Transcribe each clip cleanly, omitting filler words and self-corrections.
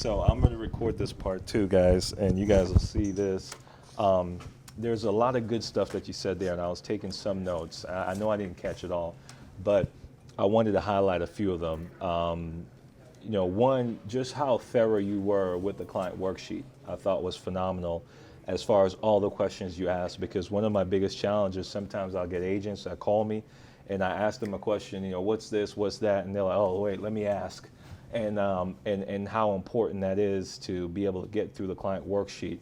So I'm going to record this part too, guys, and you guys will see this. There's a lot of good stuff that you said there, and I was taking some notes. I know I didn't catch it all, but I wanted to highlight a few of them. One, just how thorough you were with the client worksheet, I thought was phenomenal as far as all the questions you asked, because one of my biggest challenges, sometimes I'll get agents that call me and I ask them a question, what's this, what's that, and they're like, oh, wait, let me ask. And how important that is to be able to get through the client worksheet.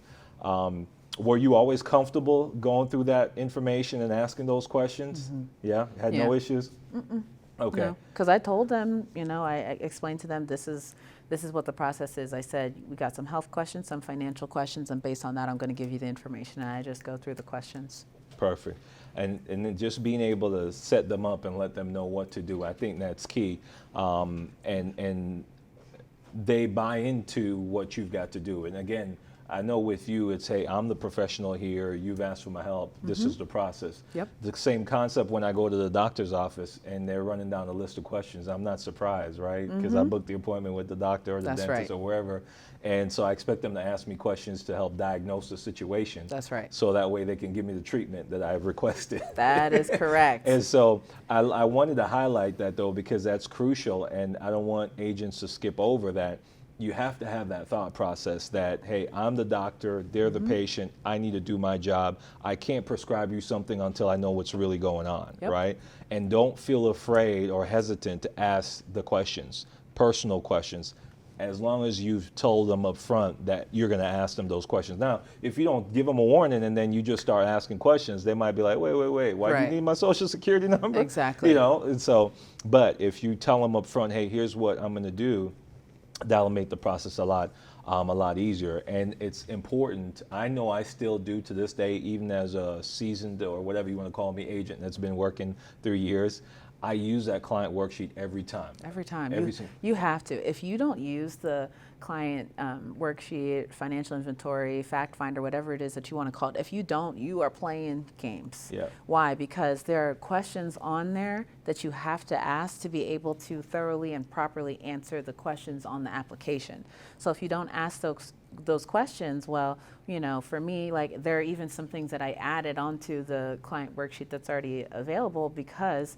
Were you always comfortable going through that information and asking those questions? Mm-hmm. Yeah, had no issues? Mm-mm. Okay. Because I told them, I explained to them this is what the process is. I said, we got some health questions, some financial questions, and based on that, I'm going to give you the information, and I just go through the questions. Perfect. And then just being able to set them up and let them know what to do, I think that's key. And they buy into what you've got to do. And again, I know with you, it's, hey, I'm the professional here. You've asked for my help. This is the process. Yep. The same concept when I go to the doctor's office and they're running down a list of questions. I'm not surprised, right? Because I booked the appointment with the doctor or the dentist or wherever. And so I expect them to ask me questions to help diagnose the situation. That's right. So that way they can give me the treatment that I've requested. That is correct. And so I wanted to highlight that, though, because that's crucial, and I don't want agents to skip over that. You have to have that thought process that, hey, I'm the doctor, they're the patient, I need to do my job. I can't prescribe you something until I know what's really going on, right? And don't feel afraid or hesitant to ask the questions, personal questions, as long as you've told them up front that you're going to ask them those questions. Now, if you don't give them a warning and then you just start asking questions, they might be like, wait, why do you need my social security number? Exactly. And so, but if you tell them up front, hey, here's what I'm going to do, that'll make the process a lot easier. And it's important. I know I still do to this day, even as a seasoned or whatever you want to call me agent that's been working 3 years. I use that client worksheet every time. Every time. You have to. If you don't use the client worksheet, financial inventory, fact finder, whatever it is that you want to call it, if you don't, you are playing games. Yeah. Why? Because there are questions on there that you have to ask to be able to thoroughly and properly answer the questions on the application. So if you don't ask those questions, well, for me, like, there are even some things that I added onto the client worksheet that's already available because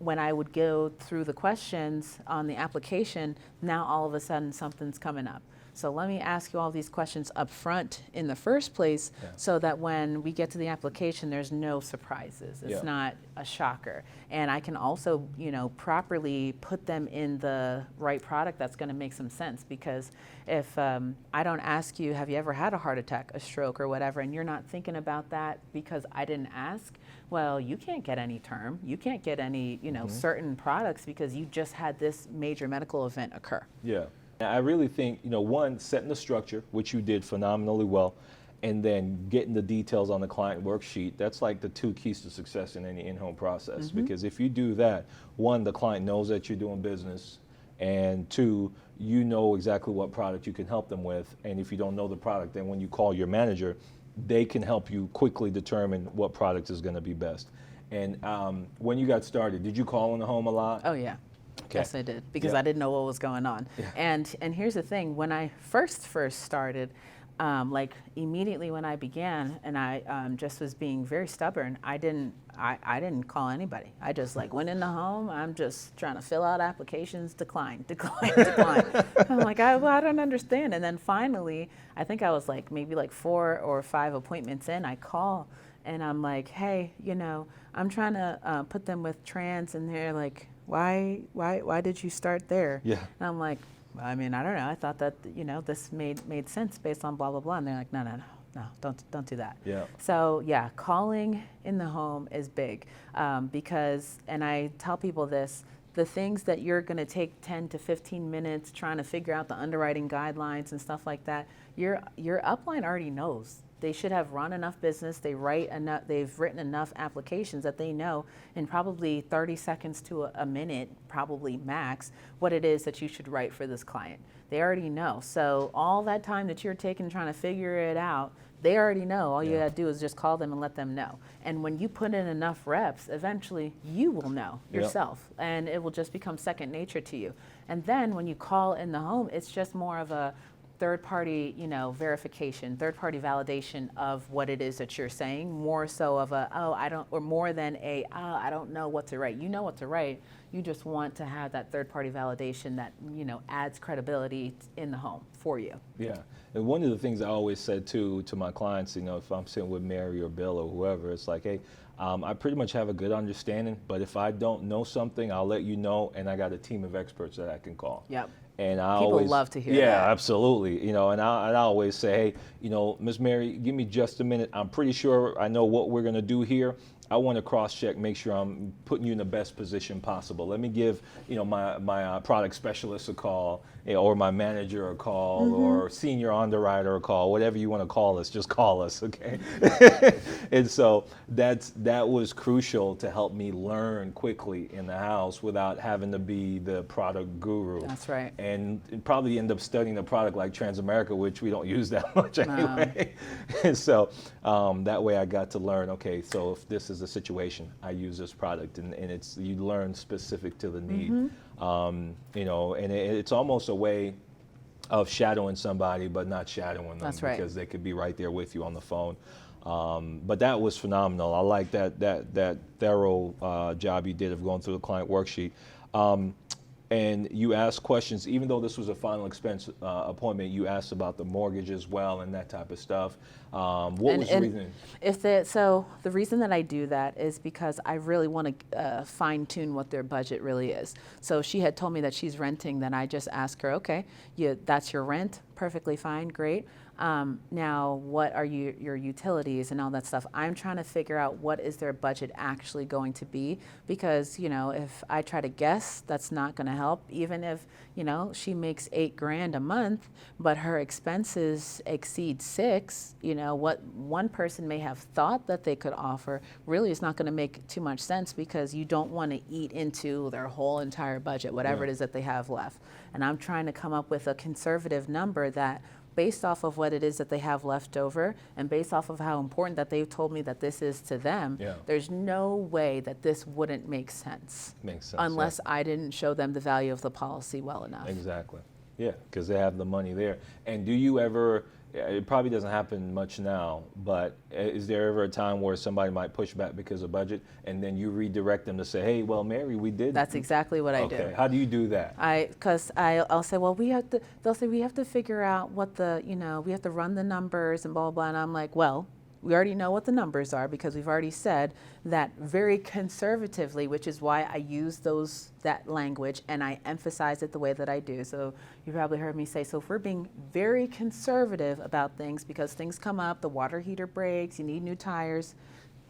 when I would go through the questions on the application, now all of a sudden something's coming up. So let me ask you all these questions up front in the first place so that when we get to the application, there's no surprises. It's not a shocker. And I can also, properly put them in the right product that's going to make some sense. Because if I don't ask you, have you ever had a heart attack, a stroke, or whatever, and you're not thinking about that because I didn't ask, well, you can't get any term. You can't get any, certain products because you just had this major medical event occur. Yeah. I really think, one, setting the structure, which you did phenomenally well, and then getting the details on the client worksheet, that's like the 2 keys to success in any in-home process. Because if you do that, 1, the client knows that you're doing business, and 2, you know exactly what product you can help them with. And if you don't know the product, then when you call your manager, they can help you quickly determine what product is going to be best. And when you got started, did you call in the home a lot? Oh, yeah. Okay. Yes, I did, because I didn't know what was going on. Yeah. And here's the thing: when I first started, like immediately when I began, and I just was being very stubborn, I didn't call anybody. I just went in the home. I'm just trying to fill out applications, decline. I'm like, I don't understand. And then finally, I think I was maybe 4 or 5 appointments in, I call, and I'm like, hey, I'm trying to put them with trans, and they're like, why did you start there? Yeah. And I'm like, I don't know. I thought that, this made sense based on blah, blah, blah. And they're like, no, don't do that. Yeah. So yeah, calling in the home is big because, and I tell people this, the things that you're going to take 10 to 15 minutes trying to figure out the underwriting guidelines and stuff like that, your upline already knows. they should have run enough business. They've written enough applications that they know in probably 30 seconds to a minute, probably max, what it is that you should write for this client. They already know. So all that time that you're taking trying to figure it out, they already know. All you gotta do is just call them and let them know. And when you put in enough reps, eventually you will know yourself, and it will just become second nature to you. And then when you call in the home, it's just more of a third-party, verification, third-party validation of what it is that you're saying, more so of or more than I don't know what to write. You know what to write. You just want to have that third-party validation that, adds credibility in the home for you. Yeah, and one of the things I always said to my clients, if I'm sitting with Mary or Bill or whoever, it's like, hey, I pretty much have a good understanding, but if I don't know something, I'll let you know, and I got a team of experts that I can call. Yep. And People love to hear that. Yeah, absolutely. And I always say, hey, Miss Mary, give me just a minute. I'm pretty sure I know what we're going to do here. I want to cross-check, make sure I'm putting you in the best position possible. Let me give, my product specialist a call, or my manager a call, or senior underwriter a call, whatever you want to call us, just call us, okay? And so that was crucial to help me learn quickly in the house without having to be the product guru. That's right. And probably end up studying a product like Transamerica, which we don't use that much anyway. And so that way I got to learn, okay, so if this is a situation, I use this product, and you learn specific to the need. And it's almost a way of shadowing somebody, but not shadowing them. That's right. Because they could be right there with you on the phone. But that was phenomenal. I like that thorough job you did of going through the client worksheet. And you asked questions, even though this was a final expense appointment, you asked about the mortgage as well and that type of stuff. What was the reason? So the reason that I do that is because I really want to fine tune what their budget really is. So she had told me that she's renting, then I just asked her, okay, that's your rent, perfectly fine, great. Now, what are your utilities and all that stuff? I'm trying to figure out what is their budget actually going to be, because, if I try to guess, that's not going to help. Even if, she makes $8,000 a month, but her expenses exceed $6,000, what one person may have thought that they could offer really is not going to make too much sense, because you don't want to eat into their whole entire budget, whatever it is that they have left. And I'm trying to come up with a conservative number that, based off of what it is that they have left over, and based off of how important that they've told me that this is to them, there's no way that this wouldn't make sense. Makes sense. Unless I didn't show them the value of the policy well enough. Exactly. Yeah, because they have the money there. And do you ever, it probably doesn't happen much now, but is there ever a time where somebody might push back because of budget, and then you redirect them to say, hey, well, Mary, we did. That's exactly what I do. Okay, how do you do that? Because I'll say, well, they'll say, we have to figure out what we have to run the numbers and blah, blah, blah. And I'm like, well, we already know what the numbers are, because we've already said that very conservatively, which is why I use that language and I emphasize it the way that I do. So you probably heard me say, so if we're being very conservative about things, because things come up, the water heater breaks, you need new tires,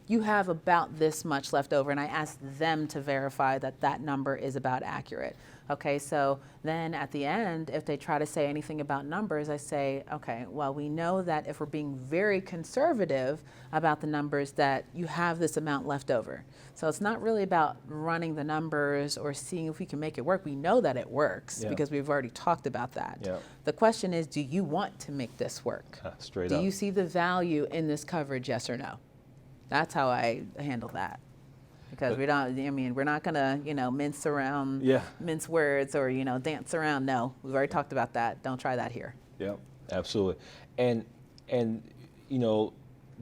you have about this much left over, and I ask them to verify that that number is about accurate. Okay, so then at the end, if they try to say anything about numbers, I say, okay, well, we know that if we're being very conservative about the numbers, that you have this amount left over. So it's not really about running the numbers or seeing if we can make it work. We know that it works because we've already talked about that. Yeah. The question is, do you want to make this work? Straight up. Do you see the value in this coverage, yes or no? That's how I handle that. Because we're not gonna, mince words or, dance around. No, we've already talked about that. Don't try that here. Yeah, absolutely. And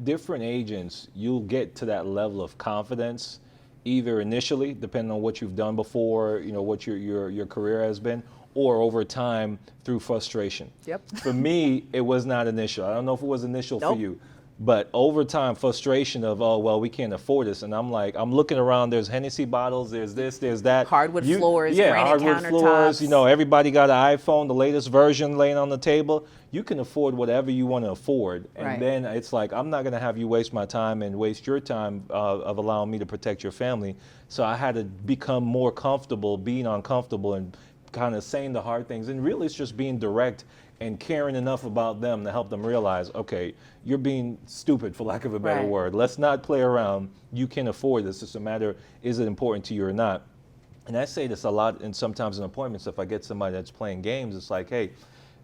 different agents, you'll get to that level of confidence either initially, depending on what you've done before, what your career has been, or over time through frustration. Yep. For me, it was not initial. I don't know if it was initial for you. But over time, frustration of, oh, well, we can't afford this. And I'm looking around, there's Hennessy bottles, there's this, there's that. Hardwood floors, granite hardwood floors. Everybody got an iPhone, the latest version laying on the table. You can afford whatever you want to afford. And then it's like, I'm not going to have you waste my time and waste your time of allowing me to protect your family. So I had to become more comfortable being uncomfortable and kind of saying the hard things. And really, it's just being direct and caring enough about them to help them realize, okay, you're being stupid, for lack of a better Right. word. Let's not play around. You can afford this. It's a matter, is it important to you or not? And I say this a lot, and sometimes in appointments, if I get somebody that's playing games, it's like, hey,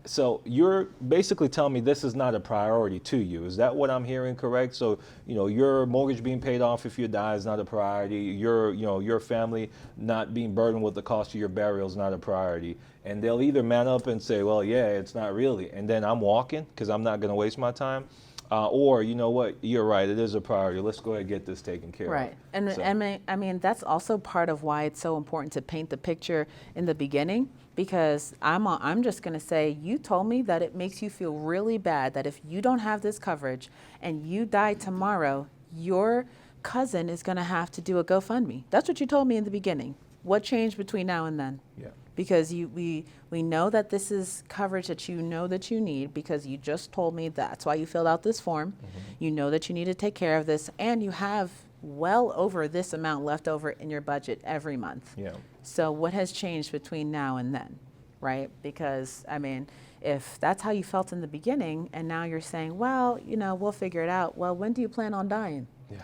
so you're basically telling me this is not a priority to you. Is that what I'm hearing correct? So, your mortgage being paid off if you die is not a priority. Your family not being burdened with the cost of your burial is not a priority. And they'll either man up and say, well, yeah, it's not really. And then I'm walking because I'm not going to waste my time. Or, you know what, you're right, it is a priority. Let's go ahead and get this taken care of. Right. And So- I mean, that's also part of why it's so important to paint the picture in the beginning, because I'm just going to say, you told me that it makes you feel really bad that if you don't have this coverage and you die tomorrow, your cousin is going to have to do a GoFundMe. That's what you told me in the beginning. What changed between now and then? Yeah. Because we know that this is coverage that you know that you need, because you just told me that's why you filled out this form. You know that you need to take care of this, and you have well over this amount left over in your budget every month. Yeah. So what has changed between now and then, right? Because, I mean, if that's how you felt in the beginning and now you're saying, well, we'll figure it out. Well, when do you plan on dying? Yeah.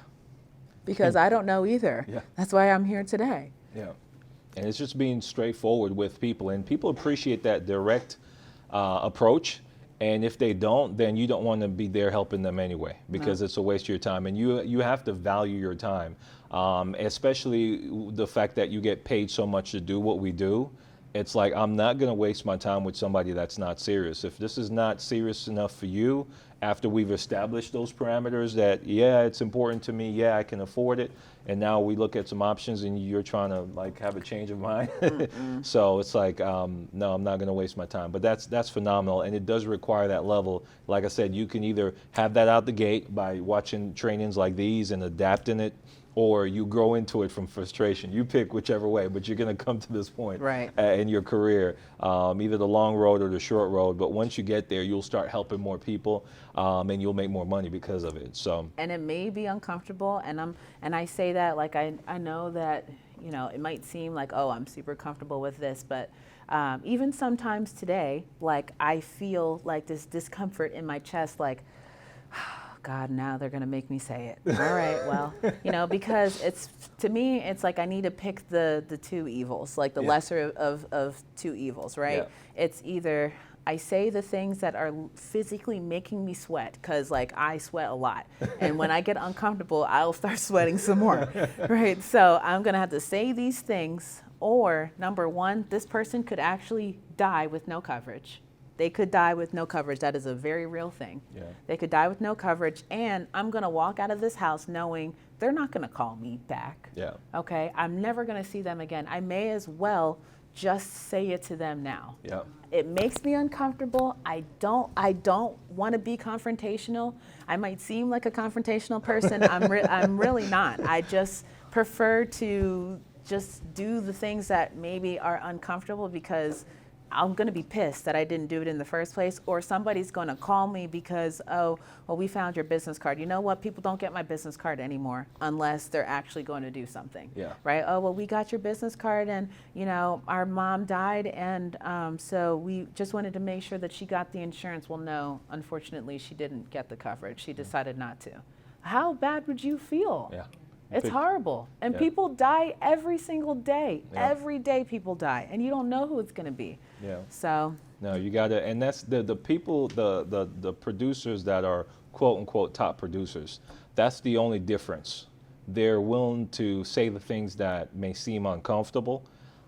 Because I don't know either. Yeah. That's why I'm here today. Yeah. And it's just being straightforward with people, and people appreciate that direct approach. And if they don't, then you don't want to be there helping them anyway, because it's a waste of your time. And you have to value your time, especially the fact that you get paid so much to do what we do. It's like, I'm not going to waste my time with somebody that's not serious. If this is not serious enough for you, after we've established those parameters that, yeah, it's important to me, yeah, I can afford it, and now we look at some options and you're trying to have a change of mind. So it's like, no, I'm not going to waste my time. But that's phenomenal, and it does require that level. Like I said, you can either have that out the gate by watching trainings like these and adapting it, or you grow into it from frustration. You pick whichever way, but you're going to come to this point Right. In your career, either the long road or the short road. But once you get there, you'll start helping more people, and you'll make more money because of it. So. And it may be uncomfortable, and I say that like I know that it might seem like, oh, I'm super comfortable with this, but even sometimes today, like I feel like this discomfort in my chest, like, God, now they're going to make me say it. All right, well, because to me, it's like I need to pick the two evils, like the lesser of two evils, right? Yeah. It's either I say the things that are physically making me sweat, because like I sweat a lot. And when I get uncomfortable, I'll start sweating some more, right? So I'm going to have to say these things, or number one, this person could actually die with no coverage. They could die with no coverage. That is a very real thing. Yeah. They could die with no coverage, and I'm going to walk out of this house knowing they're not going to call me back. Yeah. Okay? I'm never going to see them again. I may as well just say it to them now. Yeah. It makes me uncomfortable. I don't want to be confrontational. I might seem like a confrontational person. I'm really not. I just prefer to just do the things that maybe are uncomfortable, because I'm going to be pissed that I didn't do it in the first place, or somebody's going to call me because, oh, well, we found your business card. You know what? People don't get my business card anymore unless they're actually going to do something. Yeah. Right? Oh, well, we got your business card, and, our mom died, and so we just wanted to make sure that she got the insurance. Well, no, unfortunately, she didn't get the coverage. She decided not to. How bad would you feel? Yeah. It's horrible. And Yeah. people die every single day. Yeah. Every day people die, and you don't know who it's going to be. Yeah. So, No, you got to, and that's the people, the producers that are quote unquote top producers. That's the only difference. They're willing to say the things that may seem uncomfortable,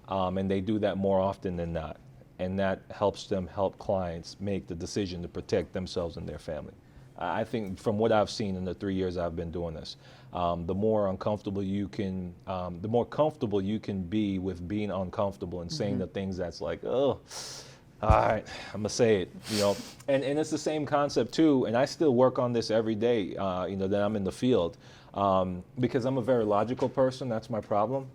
and they do that more often than not. And that helps them help clients make the decision to protect themselves and their family. I think from what I've seen in the 3 years I've been doing this, the more uncomfortable you can, the more comfortable you can be with being uncomfortable and saying the things that's like, oh, all right, I'm gonna say it, and it's the same concept too. And I still work on this every day, that I'm in the field, because I'm a very logical person. That's my problem.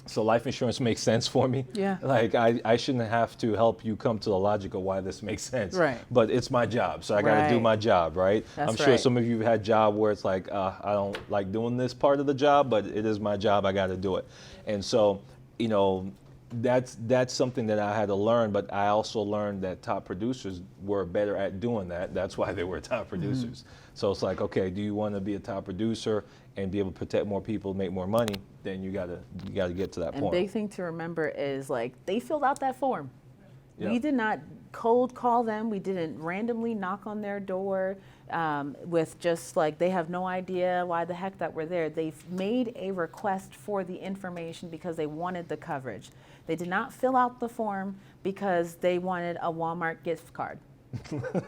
So life insurance makes sense for me. Yeah. Like I shouldn't have to help you come to the logic of why this makes sense. Right. But it's my job, so I got to do Right. my job, right? That's I'm sure right. some of you have had job where it's like, I don't like doing this part of the job, but it is my job. I got to do it. And so, that's something that I had to learn, but I also learned that top producers were better at doing that. That's why they were top producers. So it's like, okay, do you want to be a top producer and be able to protect more people, make more money? Then you gotta get to that And point. big thing to remember is like they filled out that form. Yeah. We did not cold call them. We didn't randomly knock on their door with just like they have no idea why the heck that we're there. They've made a request for the information because they wanted the coverage. They did not fill out the form because they wanted a Walmart gift card.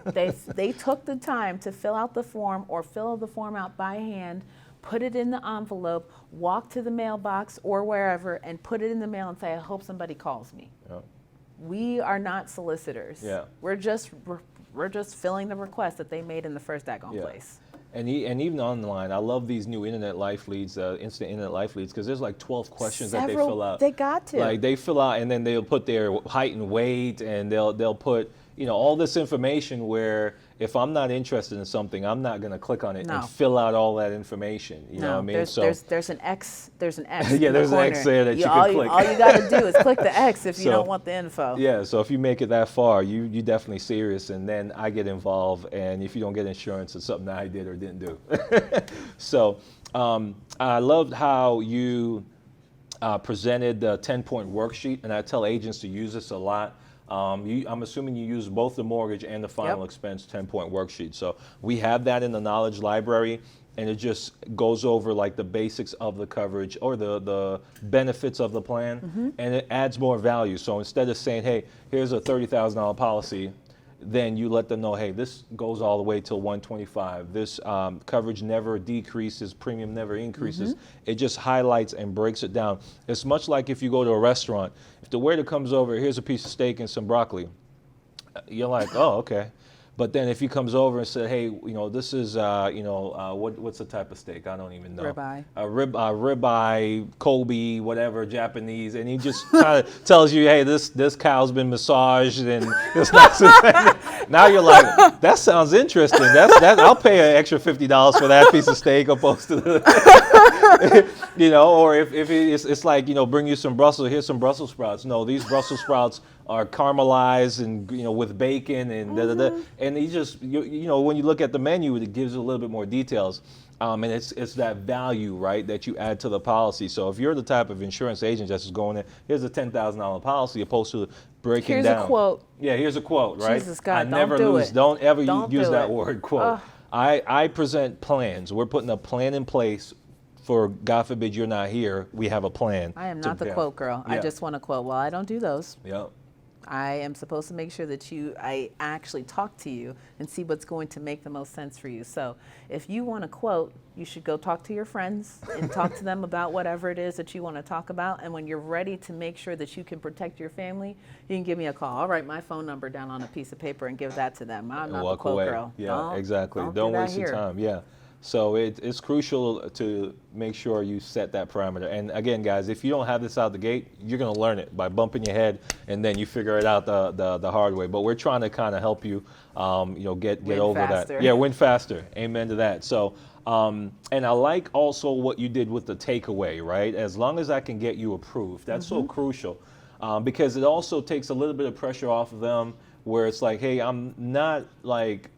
They took the time to fill out the form or fill the form out by hand, put it in the envelope, walk to the mailbox or wherever and put it in the mail and say, I hope somebody calls me. Yeah. We are not solicitors. Yeah. We're just filling the request that they made in the first daggone place. And even online, I love these new internet life leads, instant internet life leads, because there's like 12 questions that they fill out. They got to. Like they fill out, and then they'll put their height and weight, and they'll put all this information. Where if I'm not interested in something, I'm not going to click on it and fill out all that information. You know what I mean? There's an X. There's an X. Yeah, in there's the an X there that you can click. All you got to do is click the X if you don't want the info. Yeah, so if you make it that far, you definitely serious, and then I get involved, and if you don't get insurance, it's something that I did or didn't do. So I loved how you presented the 10-point worksheet, and I tell agents to use this a lot. I'm assuming you use both the mortgage and the final expense 10-point worksheet. So we have that in the knowledge library, and it just goes over like the basics of the coverage or the benefits of the plan, and it adds more value. So instead of saying, hey, here's a $30,000 policy, then you let them know, hey, this goes all the way till 125. This coverage never decreases, premium never increases. It just highlights and breaks it down. It's much like if you go to a restaurant. If the waiter comes over, here's a piece of steak and some broccoli, you're like, oh, okay. But then if he comes over and said, hey, this is, what's the type of steak? I don't even know. Ribeye. Ribeye, Kobe, whatever, Japanese. And he just kind of tells you, hey, this cow's been massaged and it's not. Now you're like, that sounds interesting. I'll pay an extra $50 for that piece of steak opposed to the, or if it's like, bring you some here's some Brussels sprouts. No, these Brussels sprouts are caramelized and with bacon and and you just when you look at the menu, it gives you a little bit more details, and it's that value, right, that you add to the policy. So if you're the type of insurance agent that's just going in, here's a $10,000 policy opposed to breaking down. Here's a quote. Yeah, here's a quote, right? Jesus God, I never don't do lose. it. Don't ever Don't use do that it. word quote. I present plans. We're putting a plan in place. For God forbid you're not here, we have a plan. I am not the quote girl. Yeah. I just want to quote. Well, I don't do those. Yep. I am supposed to make sure that I actually talk to you and see what's going to make the most sense for you. So if you want to quote, you should go talk to your friends and talk to them about whatever it is that you want to talk about. And when you're ready to make sure that you can protect your family, you can give me a call. I'll write my phone number down on a piece of paper and give that to them. I'm not the quote girl. Yeah, exactly. Don't waste your time. Yeah. So it's crucial to make sure you set that parameter. And again, guys, if you don't have this out the gate, you're going to learn it by bumping your head, and then you figure it out the hard way. But we're trying to kind of help you, get over faster. that. Yeah, win faster. Amen to that. So, and I like also what you did with the takeaway, right? As long as I can get you approved, that's so crucial, because it also takes a little bit of pressure off of them, where it's like, hey, I'm not like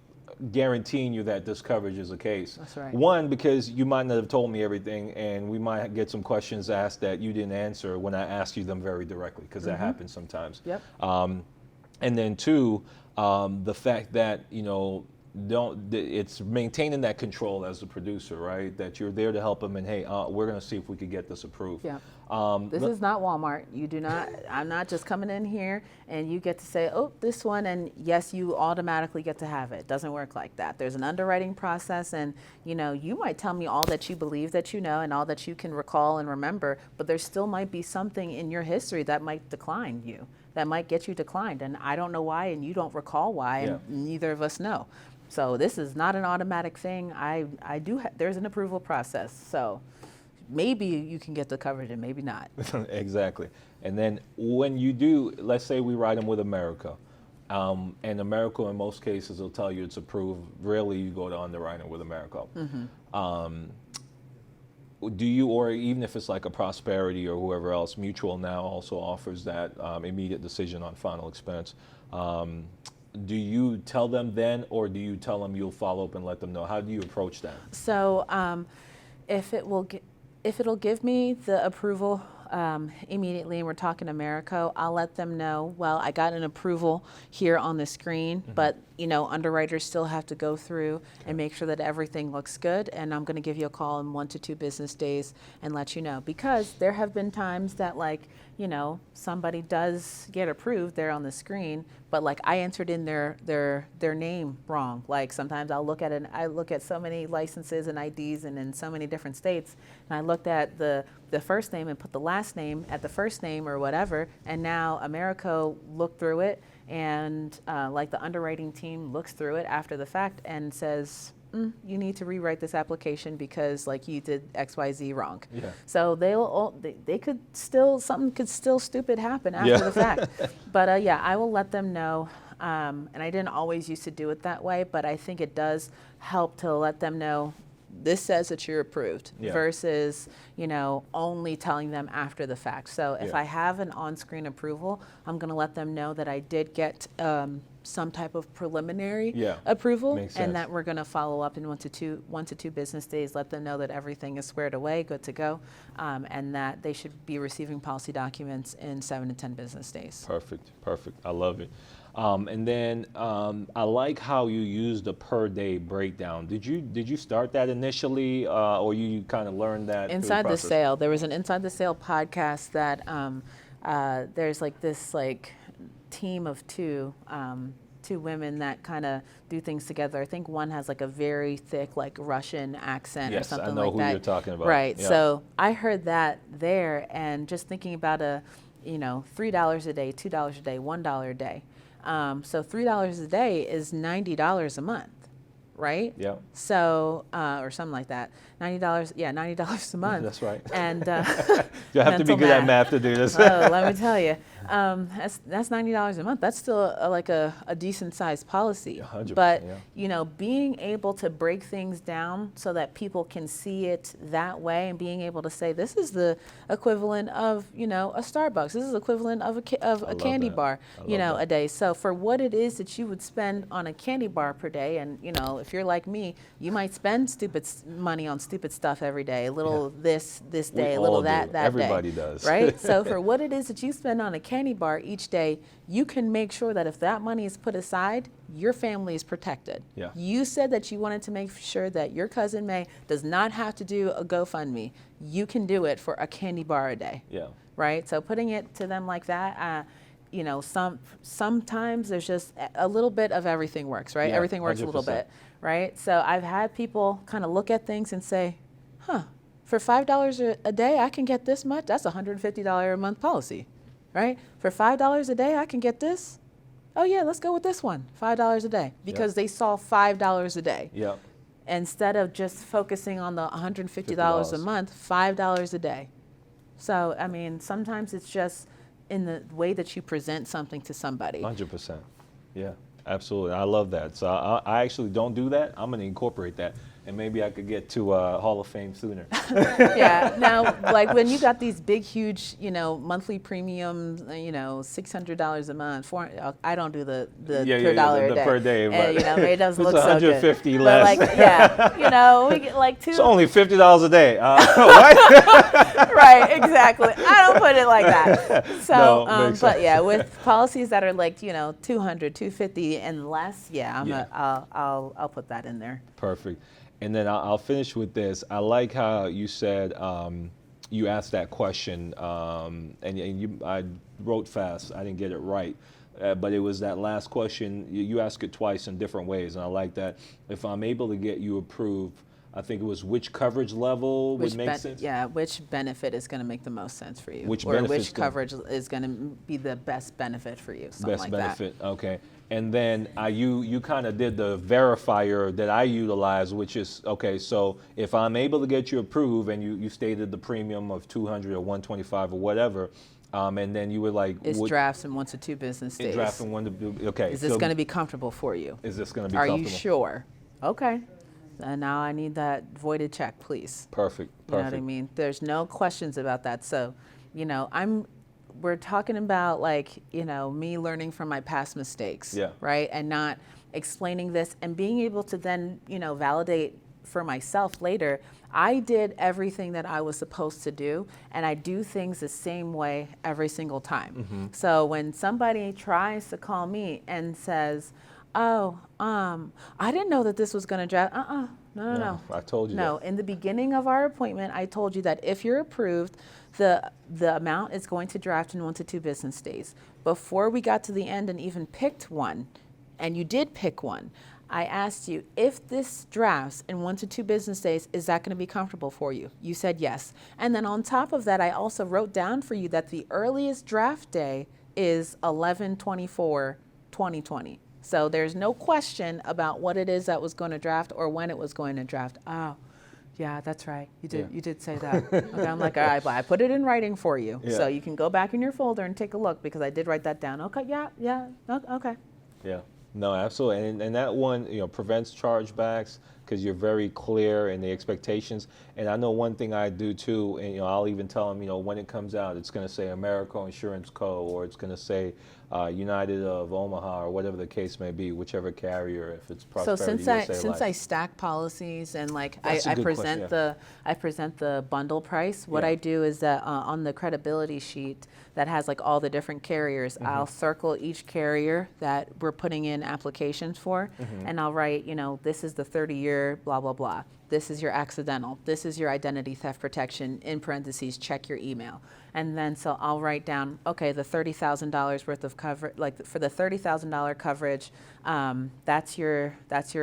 guaranteeing you that this coverage is the case. That's right. One, because you might not have told me everything, and we might get some questions asked that you didn't answer when I asked you them very directly, because that happens sometimes. Yep. And then two, the fact that it's maintaining that control as a producer, right? That you're there to help them, and hey, we're going to see if we could get this approved. Yeah. This is not Walmart. You do not. I'm not just coming in here and you get to say, oh, this one, and yes, you automatically get to have it. It doesn't work like that. There's an underwriting process, and you might tell me all that you believe that you know and all that you can recall and remember, but there still might be something in your history that might decline you, that might get you declined, and I don't know why, and you don't recall why, and neither of us know. So this is not an automatic thing. There's an approval process. So maybe you can get the coverage and maybe not. Exactly. And then when you do, let's say we write them with America, and America in most cases will tell you it's approved. Rarely you go to underwriting with America. do you, or even if it's like a Prosperity or whoever else, Mutual now also offers that immediate decision on final expense. Do you tell them then, or do you tell them you'll follow up and let them know? How do you approach that? So if it'll give me the approval immediately, and we're talking Americo, I'll let them know, well, I got an approval here on the screen, but underwriters still have to go through and make sure that everything looks good, and I'm going to give you a call in 1 to 2 business days and let you know. Because there have been times that, like, somebody does get approved there on the screen, but like I entered in their name wrong. Like sometimes I'll look at it, I look at so many licenses and IDs and in so many different states, and I looked at the first name and put the last name at the first name or whatever, and now Americo looked through it, and like the underwriting team looks through it after the fact and says, you need to rewrite this application because like you did XYZ wrong. Yeah. So they could still, something could still stupid happen after the fact. But I will let them know. And I didn't always used to do it that way, but I think it does help to let them know this says that you're approved versus, only telling them after the fact. So if I have an on-screen approval, I'm going to let them know that I did get some type of preliminary approval, and that we're going to follow up in 1 to 2 business days, let them know that everything is squared away, good to go, and that they should be receiving policy documents in 7 to 10 business days. Perfect. I love it. And then I like how you use the per day breakdown. Did you start that initially, or you kind of learned that inside the sale? There was an Inside the Sale podcast that there's like this team of two women that kind of do things together. I think one has like a very thick like Russian accent or something like that. Yes, I know who you're talking about. Right. Yeah. So I heard that there, and just thinking about $3 a day, $2 a day, $1 a day. So $3 a day is $90 a month, right? Yeah. So, or something like that. $90 a month. That's right. And you have to be good at math to do this. Oh, let me tell you, that's $90 a month. That's still like a decent sized policy. 100%, but being able to break things down so that people can see it that way, and being able to say this is the equivalent of a Starbucks. This is the equivalent of a candy bar, a day. So for what it is that you would spend on a candy bar per day, and if you're like me, you might spend stupid money on stupid stuff every day. A little this day, a little that day. Everybody does. Right? So for what it is that you spend on a candy bar each day, you can make sure that if that money is put aside, your family is protected. Yeah. You said that you wanted to make sure that your cousin May does not have to do a GoFundMe. You can do it for a candy bar a day. Yeah. Right? So putting it to them like that, sometimes there's just a little bit of everything works, right? Yeah, everything works 100%. A little bit, right? So I've had people kind of look at things and say, for $5 a day, I can get this much. That's a $150 a month policy, right? For $5 a day, I can get this. Oh yeah, let's go with this one, $5 a day, because they saw $5 a day. Yep. Instead of just focusing on the $150 a month, $5 a day. So, I mean, sometimes it's just in the way that you present something to somebody. 100%. Yeah, absolutely. I love that. So I actually don't do that. I'm going to incorporate that. And maybe I could get to Hall of Fame sooner. Yeah. Now, like when you got these big, huge, monthly premiums, $600 a month. I don't do the per dollar a day. Per day. And, it doesn't look so good. $150 less. But we get like two. It's only $50 a day. What? Right. Exactly. I don't put it like that. So, no, but yeah, with policies that are like $200, $250 and less, I'll put that in there. Perfect. And then I'll finish with this. I like how you said you asked that question, and I wrote fast. I didn't get it right, but it was that last question. You asked it twice in different ways, and I like that. If I'm able to get you approved, I think it was which coverage level would make sense? Yeah, which benefit is going to make the most sense for you? Which coverage is going to be the best benefit for you? Something best benefit, okay. And then you kind of did the verifier that I utilize, which is, okay, so if I'm able to get you approved and you stated the premium of $200 or $125 or whatever, and then you were like... It's drafts in 1 to 2 business days. Drafts in 1 to 2, okay. Is this going to be comfortable for you? Is this going to be comfortable? Are you sure? Okay. and now I need that voided check, please. Perfect. You know what I mean? There's no questions about that. So, we're talking about me learning from my past mistakes, Yeah. right? And not explaining this and being able to then, validate for myself later. I did everything that I was supposed to do, and I do things the same way every single time. Mm-hmm. So when somebody tries to call me and says, "Oh, I didn't know that this was going to draft," no. I told you No, that. in the beginning of our appointment, I told you that if you're approved, the amount is going to draft in 1 to 2 business days. Before we got to the end and even picked one, and you did pick one, I asked you, if this drafts in 1 to 2 business days, is that going to be comfortable for you? You said yes. And then on top of that, I also wrote down for you that the earliest draft day is 11/24/2020. So there's no question about what it is that was going to draft or when it was going to draft. Oh, yeah, that's right. You did say that. Okay, I'm like, all right, but I put it in writing for you. Yeah. So you can go back in your folder and take a look because I did write that down. Okay, yeah, okay. Yeah, no, absolutely, and that one, prevents chargebacks because you're very clear in the expectations. And I know one thing I do too, and I'll even tell them, when it comes out, it's going to say Americo Insurance Co. or it's going to say United of Omaha or whatever the case may be, whichever carrier, if it's Prosperity So USA since Life. I stack policies and That's a I good present question, I present the bundle price. What Yeah. I do is that on the credibility sheet that has all the different carriers, I'll circle each carrier that we're putting in applications for, and I'll write, this is the 30-year blah blah blah. This is your accidental. This is your identity theft protection. In parentheses, check your email. And then so I'll write down, okay, the $30,000 worth of coverage, for the $30,000 coverage, that's your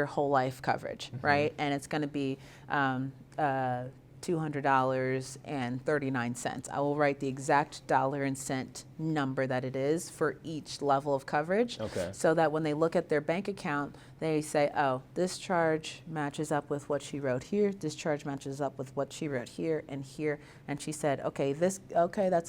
whole life coverage, right? And it's going to be $200.39. I will write the exact dollar and cent number that it is for each level of coverage. Okay. So that when they look at their bank account, they say, oh, this charge matches up with what she wrote here. This charge matches up with what she wrote here and here. And she said, okay, that's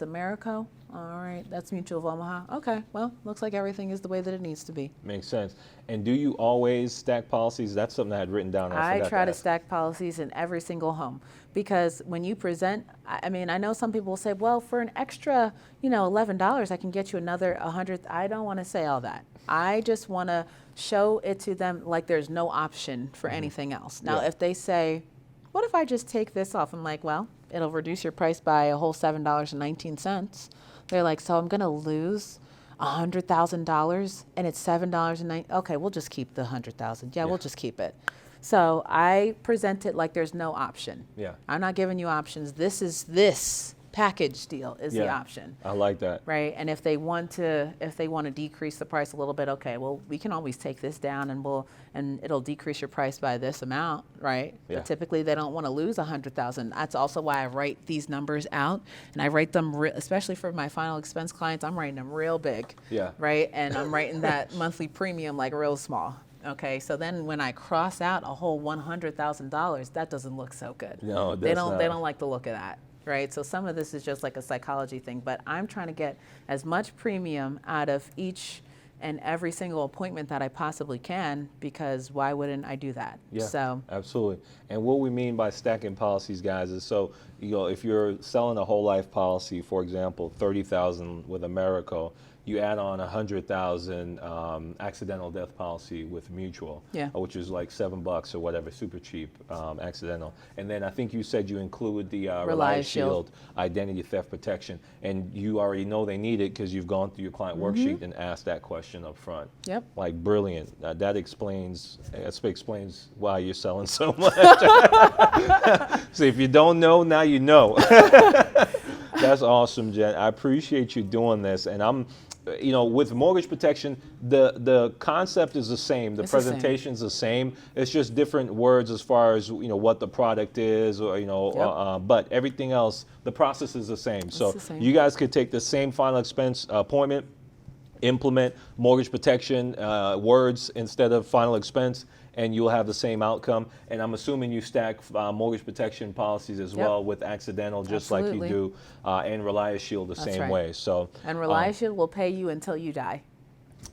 Americo. All right, that's Mutual of Omaha. Okay, well, looks like everything is the way that it needs to be. Makes sense. And do you always stack policies? That's something I had written down. I forgot try to ask. stack policies in every single home because when you present, I know some people will say, well, for an extra, $11, I can get you another 100. I don't want to say all that. I just want to show it to them like there's no option for anything else. Now, Yeah. if they say, what if I just take this off? I'm like, well, it'll reduce your price by a whole $7.19. They're like, so I'm going to lose $100,000 and it's $7.09. Okay, we'll just keep the 100,000. Yeah, we'll just keep it. So I present it like there's no option. Yeah. I'm not giving you options. This package deal is the option. I like that. Right, and if they want to decrease the price a little bit, okay, well, we can always take this down and it'll decrease your price by this amount, right? Yeah. But typically they don't want to lose 100,000. That's also why I write these numbers out, and I write them especially for my final expense clients. I'm writing them real big, Yeah. right, and I'm writing that monthly premium like real small. Okay, so then when I cross out a whole $100,000, that doesn't look so good. No, they that's don't. not. They don't like the look of that. Right, so some of this is just like a psychology thing, but I'm trying to get as much premium out of each and every single appointment that I possibly can, because why wouldn't I do that? Yeah, So absolutely. And what we mean by stacking policies, guys, is so if you're selling a whole life policy, for example, 30,000 with Americo, you add on 100,000 accidental death policy with Mutual, Yeah. which is like $7 or whatever, super cheap, accidental. And then I think you said you include the Reliance Shield. identity theft protection, and you already know they need it because you've gone through your client worksheet and asked that question up front. Yep. Like brilliant. That explains why you're selling so much. So if you don't know, now you know. That's awesome, Jen. I appreciate you doing this, and I'm. With mortgage protection, the concept is the same. The presentation's the same. It's just different words as far as what the product is, or but everything else, the process is the same. So the same. you guys could take the same final expense appointment, implement mortgage protection words instead of final expense, and you'll have the same outcome. And I'm assuming you stack mortgage protection policies as well with accidental, just Absolutely. like you do, and Reliance Shield the That's same right. way. So and Reliance Shield will pay you until you die.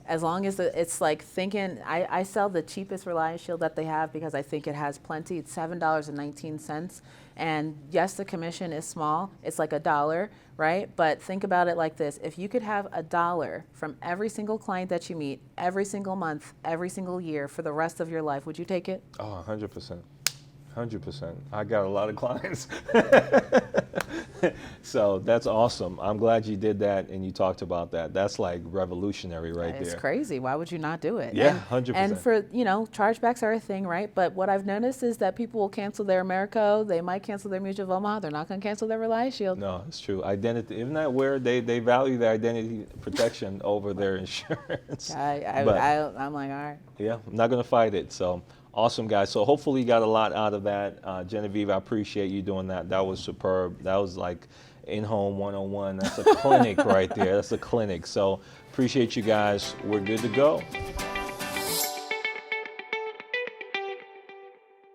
As long as it's like thinking, I sell the cheapest Reliance Shield that they have because I think it has plenty. It's $7.19. And yes, the commission is small. It's like $1, right? But think about it like this. If you could have $1 from every single client that you meet, every single month, every single year for the rest of your life, would you take it? Oh, 100%. 100%. I got a lot of clients. So that's awesome. I'm glad you did that and you talked about that. That's like revolutionary right there. It's crazy. Why would you not do it? Yeah, 100%. And for, chargebacks are a thing, right? But what I've noticed is that people will cancel their Americo. They might cancel their Mutual of Omaha. They're not going to cancel their Reliance Shield. No, it's true. Identity, isn't that where they value their identity protection over their insurance? I'm like, all right. Yeah, I'm not going to fight it. So awesome, guys. So hopefully you got a lot out of that. Genevieve, I appreciate you doing that. That was superb. That was like in-home 101. That's a clinic right there. That's a clinic. So appreciate you guys. We're good to go.